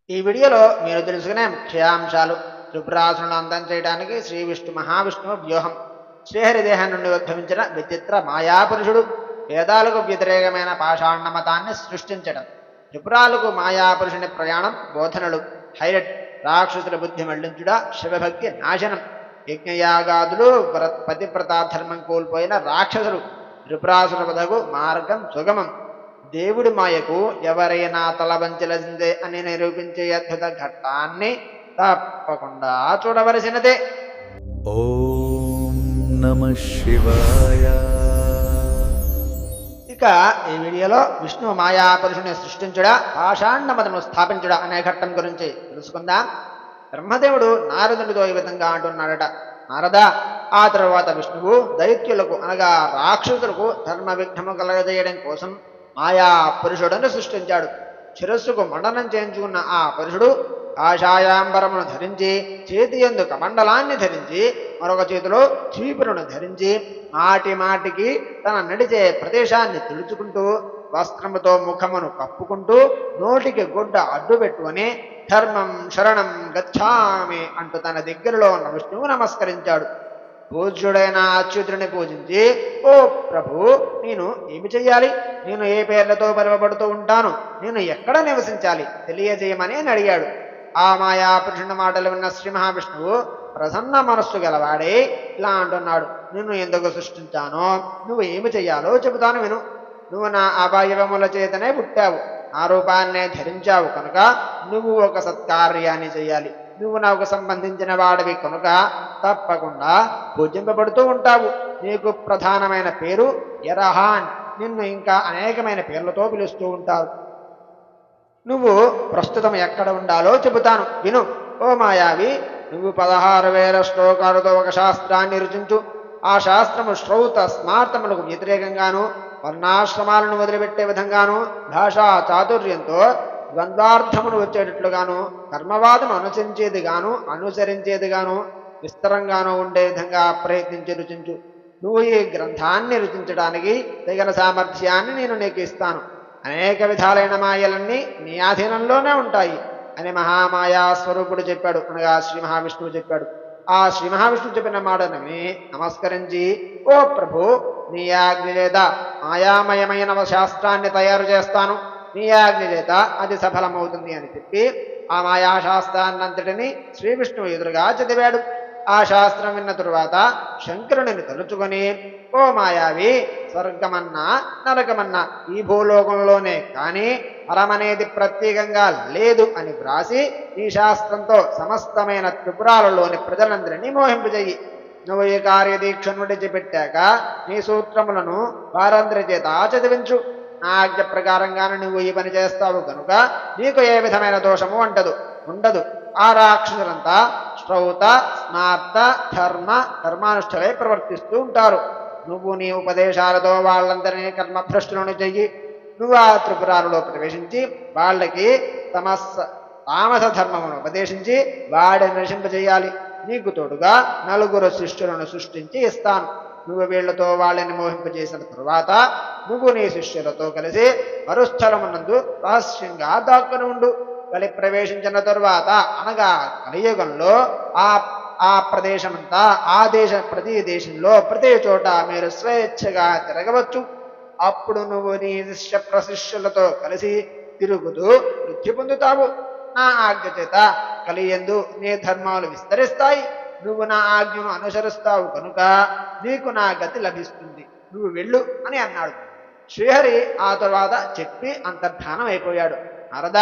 ఈ వీడియోలో మీరు తెలుసుకునే ముఖ్యాంశాలు: త్రిపురాసులను అంతం చేయడానికి శ్రీ విష్ణు మహావిష్ణువు వ్యూహం, శ్రీహరి దేహం నుండి ఉద్భవించిన విచిత్ర మాయాపురుషుడు, వేదాలకు వ్యతిరేకమైన పాషాణ మతాన్ని సృష్టించడం, త్రిపురాలకు మాయాపురుషుని ప్రయాణం, బోధనలు. హైలైట్: రాక్షసుల బుద్ధి మళ్లించుట, శివభక్తి నాశనం, యజ్ఞయాగాదులు, పతివ్రతాధర్మం కోల్పోయిన రాక్షసులు, త్రిపురాసుల వదకు మార్గం సుగమం, దేవుడి మాయకు ఎవరైనా తలవంచలసిందే అని నిరూపించే అద్భుత ఘట్టాన్ని తప్పకుండా చూడవలసినదే. ఓం నమః శివాయ. ఇక ఈ వీడియోలో విష్ణు మాయాపురుషుని సృష్టించుడా, పాషాండ మతమును స్థాపించుడా అనే ఘట్టం గురించి తెలుసుకుందాం. బ్రహ్మదేవుడు నారదునితో ఈ విధంగా అంటున్నాడట: నారద, ఆ తరువాత విష్ణువు దైత్యులకు అనగా రాక్షసులకు ధర్మ విఘ్నము కలగజేయడం కోసం మాయా పురుషుడను సృష్టించాడు. శిరస్సుకు మండనం చేయించుకున్న ఆ పురుషుడు కాషాయాంబరమును ధరించి, చేతి యందు కమండలాన్ని ధరించి, మరొక చేతిలో చీపురును ధరించి, మాటి మాటికి తన నడిచే ప్రదేశాన్ని తుడుచుకుంటూ, వస్త్రముతో ముఖమును కప్పుకుంటూ, నోటికి గుడ్డ అడ్డు పెట్టుకొని ధర్మం శరణం గచ్ఛామి అంటూ తన దగ్గరలో ఉన్న విష్ణువు నమస్కరించాడు. పూజ్యుడైన అచ్యుతుడిని పూజించి, ఓ ప్రభు, నేను ఏమి చెయ్యాలి? నేను ఏ పేర్లతో పిలువబడుతూ ఉంటాను? నేను ఎక్కడ నివసించాలి? తెలియజేయమని అని అడిగాడు. ఆ మాయా పురుషుని మాటలు విన్న శ్రీ మహావిష్ణువు ప్రసన్న మనస్సు గలవాడే ఇలా అంటున్నాడు: నిన్ను ఎందుకు సృష్టించానో, నువ్వు ఏమి చెయ్యాలో చెబుతాను విను. నువ్వు నా అవయవముల చేతనే పుట్టావు, నా రూపాన్నే ధరించావు కనుక నువ్వు ఒక సత్కార్యాన్ని చెయ్యాలి. నువ్వు నాకు సంబంధించిన వాడివి కనుక తప్పకుండా పూజింపబడుతూ ఉంటావు. నీకు ప్రధానమైన పేరు యరహాన్. నిన్ను ఇంకా అనేకమైన పేర్లతో పిలుస్తూ ఉంటారు. నువ్వు ప్రస్తుతం ఎక్కడ ఉండాలో చెబుతాను విను. ఓ మాయావి, నువ్వు 16,000 శ్లోకాలతో ఒక శాస్త్రాన్ని రుచించు. ఆ శాస్త్రము శ్రౌత స్మార్తములకు వ్యతిరేకంగాను, వర్ణాశ్రమాలను వదిలిపెట్టే విధంగాను, భాషా చాతుర్యంతో ద్వంద్వార్థమును వచ్చేటట్లుగాను, కర్మవాదం అనుసరించేదిగాను, విస్తరంగాను ఉండే విధంగా ప్రయత్నించి రుచించు. నువ్వు ఈ గ్రంథాన్ని రుచించడానికి తగిన సామర్థ్యాన్ని నేను నీకు ఇస్తాను. అనేక విధాలైన మాయలన్నీ నీ ఆధీనంలోనే ఉంటాయి అని మహామాయా స్వరూపుడు చెప్పాడు, అనగా శ్రీ మహావిష్ణువు చెప్పాడు. ఆ శ్రీ మహావిష్ణువు చెప్పిన మాటని నమస్కరించి, ఓ ప్రభు, నీ ఆజ్ఞ చేత మాయామయమైన శాస్త్రాన్ని తయారు చేస్తాను. నీ ఆజ్ఞ చేత అది సఫలమవుతుంది అని చెప్పి ఆ మాయాశాస్త్రాన్నంతటినీ శ్రీ విష్ణువు ఎదురుగా చదివాడు. ఆ శాస్త్రం విన్న తరువాత శంకరుడిని తలుచుకొని, ఓ మాయావి, స్వర్గమన్నా నరకమన్నా ఈ భూలోకంలోనే కానీ పరమనేది ప్రత్యేకంగా లేదు అని వ్రాసి ఈ శాస్త్రంతో సమస్తమైన త్రిపురాలలోని ప్రజలందరినీ మోహింపజేయి. నువ్వు ఈ కార్యదీక్షను విడిచిపెట్టాక నీ సూత్రములను వారందరి చేత చదివించు. నా ఆజ్ఞ ప్రకారంగానే నువ్వు ఈ పని చేస్తావు కనుక నీకు ఏ విధమైన దోషము ఉండదు. ఆ రాక్షసులంతా శ్రౌత స్మార్త కర్మానుష్ఠులై ప్రవర్తిస్తూ ఉంటారు. నువ్వు నీ ఉపదేశాలతో వాళ్ళందరినీ కర్మభ్రష్టులను చెయ్యి. నువ్వు ఆ త్రిపురాలలో ప్రవేశించి వాళ్ళకి తామస ధర్మమును ఉపదేశించి వాడిని నశింపజేయాలి. నీకు తోడుగా 4 శిష్యులను సృష్టించి ఇస్తాను. నువ్వు వీళ్లతో వాళ్ళని మోహింపజేసిన తరువాత నువ్వు నీ శిష్యులతో కలిసి మరుస్థలమునందు రహస్యంగా దాక్కుని ఉండు. కలి ప్రవేశించిన తరువాత, అనగా కలియుగంలో ఆ ప్రదేశమంతా, ప్రతి దేశంలో ప్రతి చోట మీరు స్వేచ్ఛగా తిరగవచ్చు. అప్పుడు నువ్వు నీ శిష్య ప్రశిష్యులతో కలిసి తిరుగుతూ వృద్ధి పొందుతావు. నా ఆజ్ఞ చేత కలియందు నీ ధర్మాలు విస్తరిస్తాయి. నువ్వు నా ఆజ్ఞను అనుసరిస్తావు కనుక నీకు నా గతి లభిస్తుంది. నువ్వు వెళ్ళు అని అన్నాడు. శ్రీహరి ఆ తరువాత చెప్పి అంతర్ధానం అయిపోయాడు. నారద,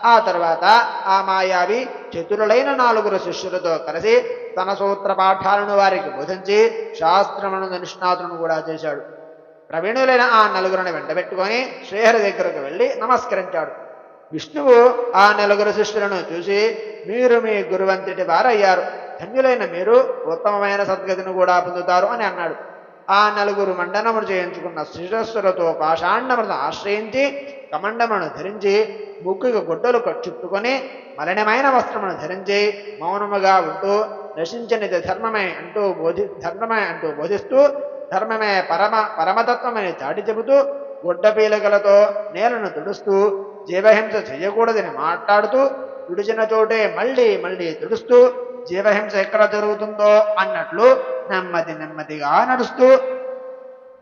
ఆ తరువాత ఆ మాయావి చతురులైన 4 శిష్యులతో కలిసి తన సూత్ర పాఠాలను వారికి బోధించి శాస్త్రములను నిష్ణాతులను కూడా చేశాడు. ప్రవీణులైన ఆ 4 వెంటబెట్టుకొని శ్రీహరి దగ్గరకు వెళ్ళి నమస్కరించాడు. విష్ణువు ఆ 4 శిష్యులను చూసి, మీరు మీ గురువంతటి వారయ్యారు. ధన్యులైన మీరు ఉత్తమమైన సద్గతిని కూడా పొందుతారు అని అన్నాడు. ఆ 4 మండనములు చేయించుకున్న శిరస్సులతో పాషాండములను ఆశ్రయించి, కమండములను ధరించి, ముక్కుకు గుడ్డలు చుట్టుకొని, మలినమైన వస్త్రమును ధరించి మౌనముగా ఉంటూ, నశించనిది ధర్మమే అంటూ బోధిస్తూ, ధర్మమే పరమతత్వమని చాటి చెబుతూ, గుడ్డ పీలకలతో నేలను తుడుస్తూ, జీవహింస చేయకూడదని మాట్లాడుతూ, విడిచిన చోటే మళ్ళీ మళ్ళీ తుడుస్తూ జీవహింస ఎక్కడ జరుగుతుందో అన్నట్లు నెమ్మది నెమ్మదిగా నడుస్తూ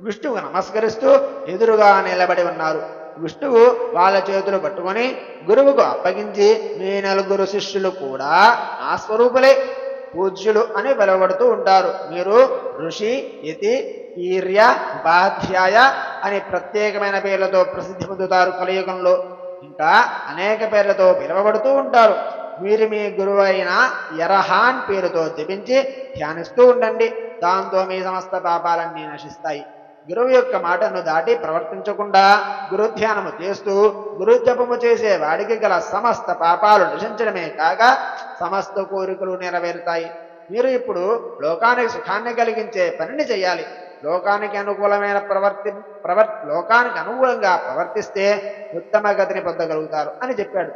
విష్ణువు నమస్కరిస్తూ ఎదురుగా నిలబడి ఉన్నారు. విష్ణువు వాళ్ళ చేతులు పట్టుకొని గురువుకు అప్పగించి మీ నలుగురు శిష్యులు కూడా నా స్వరూపులే, పూజ్యులు అని పిలువబడుతూ ఉంటారు. మీరు ఋషి, యతి, ఈర్య, ఉపాధ్యాయ అని ప్రత్యేకమైన పేర్లతో ప్రసిద్ధి పొందుతారు కలియుగంలో. ఇంకా అనేక పేర్లతో పిలువబడుతూ ఉంటారు. మీరు మీ గురువు అయిన యరహాన్ పేరుతో జపించి ధ్యానిస్తూ ఉండండి. దాంతో మీ సమస్త పాపాలన్నీ నశిస్తాయి. గురువు యొక్క మాటను దాటి ప్రవర్తించకుండా గురుధ్యానము చేస్తూ గురుజపము చేసే వాడికి గల సమస్త పాపాలు నశించడమే కాక సమస్త కోరికలు నెరవేరుతాయి. మీరు ఇప్పుడు లోకానికి సుఖాన్ని కలిగించే పనిని చేయాలి. లోకానికి అనుకూలమైన లోకానికి అనుకూలంగా ప్రవర్తిస్తే ఉత్తమ గతిని పొందగలుగుతారు అని చెప్పాడు.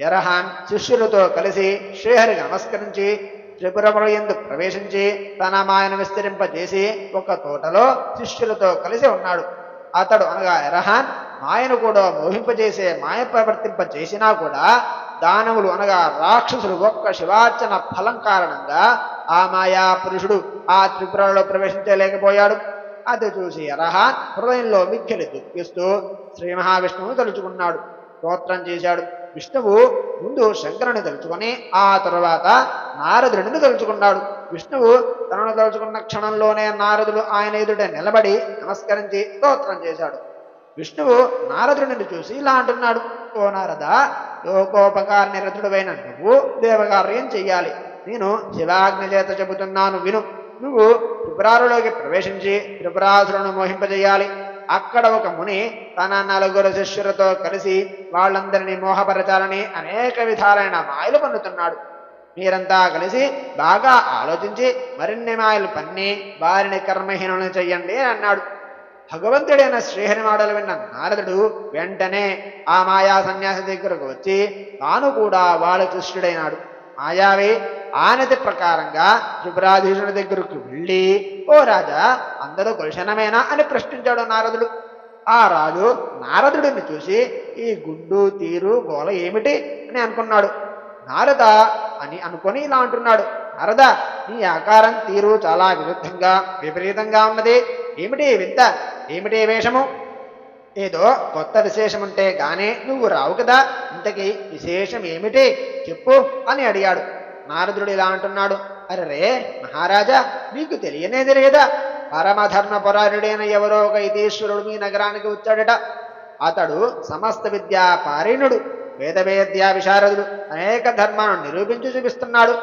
యరహాన్ శిష్యులతో కలిసి శ్రీహరికి నమస్కరించి త్రిపురముల యందు ప్రవేశించి తన మాయను విస్తరింపజేసి ఒక తోటలో శిష్యులతో కలిసి ఉన్నాడు. అతడు అనగా యరహాన్ మాయను కూడా మోహింపజేసే మాయ ప్రవర్తింపజేసినా కూడా దానవులు అనగా రాక్షసులు ఒక్క శివార్చన ఫలం కారణంగా ఆ మాయా పురుషుడు ఆ త్రిపురలో ప్రవేశించలేకపోయాడు. అది చూసి యరహాన్ హృదయంలో మిక్కిలి దుఃఖిస్తూ శ్రీ మహావిష్ణువును తలుచుకున్నాడు. స్తోత్రం చేశాడు. విష్ణువు ముందు శంకరుని తలుచుకొని ఆ తరువాత నారదుడిని తలుచుకున్నాడు. విష్ణువు తనను తలుచుకున్న క్షణంలోనే నారదుడు ఆయన ఎదుట నిలబడి నమస్కరించి స్తోత్రం చేశాడు. విష్ణువు నారదుడిని చూసి ఇలా అంటున్నాడు, ఓ నారద, లోకోపకార నిరతుడైన నువ్వు దేవకార్యం చెయ్యాలి. నేను శివాజ్ఞ చేత చెబుతున్నాను విను. నువ్వు త్రిపురారులోకి ప్రవేశించి త్రిపురాసులను మోహింపజేయాలి. అక్కడ ఒక ముని తన నలుగురు శిష్యులతో కలిసి వాళ్ళందరినీ మోహపరచాలని అనేక విధాలైన మాయలు పన్నుతున్నాడు. మీరంతా కలిసి బాగా ఆలోచించి మరిన్ని మాయలు పన్ని వారిని కర్మహీనులను చెయ్యండి అని అన్నాడు. భగవంతుడైన శ్రీహరి మాటలు విన్న నారదుడు వెంటనే ఆ మాయా సన్యాసి దగ్గరకు వచ్చి తాను కూడా వాళ్ళ శిష్యుడైనాడు. మాయావి ఆనతి ప్రకారంగా త్రిపురాధీశుని దగ్గరకు వెళ్ళి, ఓ రాజా, అందరూ కులశనమేనా అని ప్రశ్నించాడు నారదుడు. ఆ రాజు నారదుడిని చూసి ఈ గుండు తీరు గోల ఏమిటి అని అనుకున్నాడు. నారద అని అనుకొని ఇలా అంటున్నాడు, నారద, నీ ఆకారం తీరు చాలా విపరీతంగా ఉన్నది. ఏమిటి వింత? ఏమిటి వేషము? ఏదో కొత్త విశేషముంటే గానీ నువ్వు రావు కదా, ఇంతకీ విశేషం ఏమిటి చెప్పు అని అడిగాడు. నారదుడు ఇలా అంటున్నాడు, అరే మహారాజా, మీకు తెలియనేది లేదా? పరమధర్మపరాయణుడైన ఎవరో ఒక యతీశ్వరుడు మీ నగరానికి వచ్చాడట. అతడు సమస్త విద్యా పారీణుడు, వేదవేద్యా విశారదుడు, అనేక ధర్మాలను నిరూపించి చూపిస్తున్నాడు.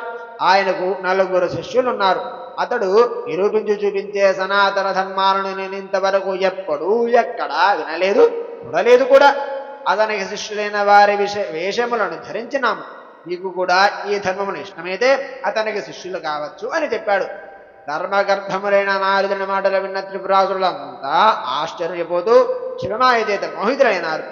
ఆయనకు నలుగురు శిష్యులున్నారు. అతడు నిరూపించి చూపించే సనాతన ధర్మాలను నేను ఇంతవరకు ఎప్పుడూ ఎక్కడా వినలేదు, చూడలేదు కూడా. అతనికి శిష్యులైన వారి వేషములను ధరించినాము. మీకు కూడా ఈ ధర్మమును ఇష్టమైతే అతనికి శిష్యులు కావచ్చు అని చెప్పాడు. ధర్మగర్భములైన నారదుని మాటలు విన్న త్రిపురాసురులంతా ఆశ్చర్యపోతూ శివమాయ చేత మోహితులైనారు.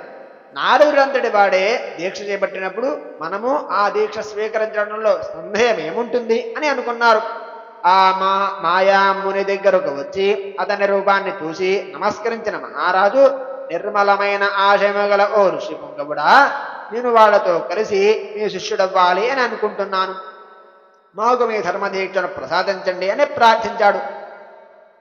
నారదుడంతటి వాడే దీక్ష చేపట్టినప్పుడు మనము ఆ దీక్ష స్వీకరించడంలో సందేహం ఏముంటుంది అని అనుకున్నారు. ఆ మాయాముని దగ్గరకు వచ్చి అతని రూపాన్ని చూసి నమస్కరించిన మహారాజు, నిర్మలమైన ఆశయము గల ఓ ఋషి పుంగవుడా, నేను వాళ్లతో కలిసి మీ శిష్యుడవ్వాలి అని అనుకుంటున్నాను. మాకు మీ ధర్మదీక్షను ప్రసాదించండి అని ప్రార్థించాడు.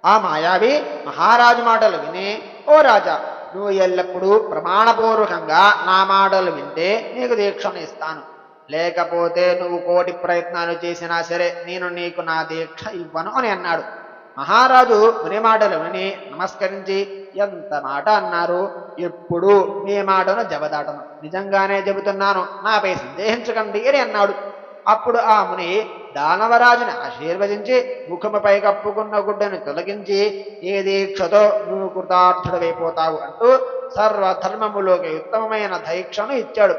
ఆ మాయావి మహారాజు మాటలు విని, ఓ రాజా, నువ్వు ఎల్లప్పుడూ ప్రమాణపూర్వకంగా నా మాటలు వింటే నీకు దీక్షను ఇస్తాను. లేకపోతే నువ్వు కోటి ప్రయత్నాలు చేసినా సరే నేను నీకు నా దీక్ష ఇవ్వను అని అన్నాడు. మహారాజు ముని మాటలు విని నమస్కరించి, ఎంత మాట అన్నారు, ఎప్పుడు మీ మాటను జబదాటను, నిజంగానే చెబుతున్నాను, నాపై సందేహించకండి అని అన్నాడు. అప్పుడు ఆ ముని దానవరాజుని ఆశీర్వదించి ముఖముపై కప్పుకున్న గుడ్డను తొలగించి, ఏ దీక్షతో నువ్వు కృతార్థుడైపోతావు అంటూ సర్వధర్మములోకి ఉత్తమమైన దీక్షను ఇచ్చాడు.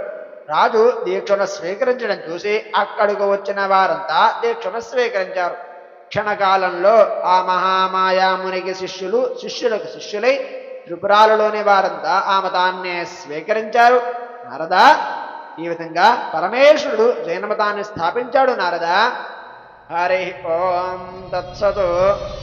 రాజు దీక్షను స్వీకరించడం చూసి అక్కడికి వచ్చిన వారంతా దీక్షను స్వీకరించారు. క్షణకాలంలో ఆ మహామాయామునికి శిష్యులకు శిష్యులై త్రిపురాలలోని వారంతా ఆ మతాన్నే స్వీకరించారు. నారద, ఈ విధంగా పరమేశ్వరుడు జైన మతాన్ని స్థాపించాడు. నారద, హరి ఓం తత్సతు.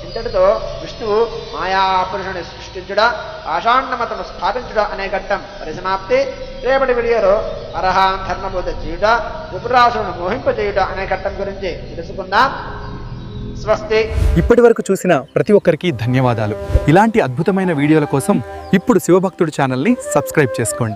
ఇంతటితో విష్ణు విష్ణువు మాయాపురుషుని సృష్టించుట, పాషాండమతను స్థాపించుట అనే ఘట్టం పరిసమాప్తి. రేపటి వీడియోలో అర్హంధర్మబోధ చేయుట, త్రిపురాసులను మోహింపచేయుట అనే ఘట్టం గురించి తెలుసుకుందాం. స్వస్తి. ఇప్పటి వరకు చూసిన ప్రతి ఒక్కరికి ధన్యవాదాలు. ఇలాంటి అద్భుతమైన వీడియోల కోసం ఇప్పుడు శివభక్తుడు ఛానల్ని సబ్స్క్రైబ్ చేసుకోండి.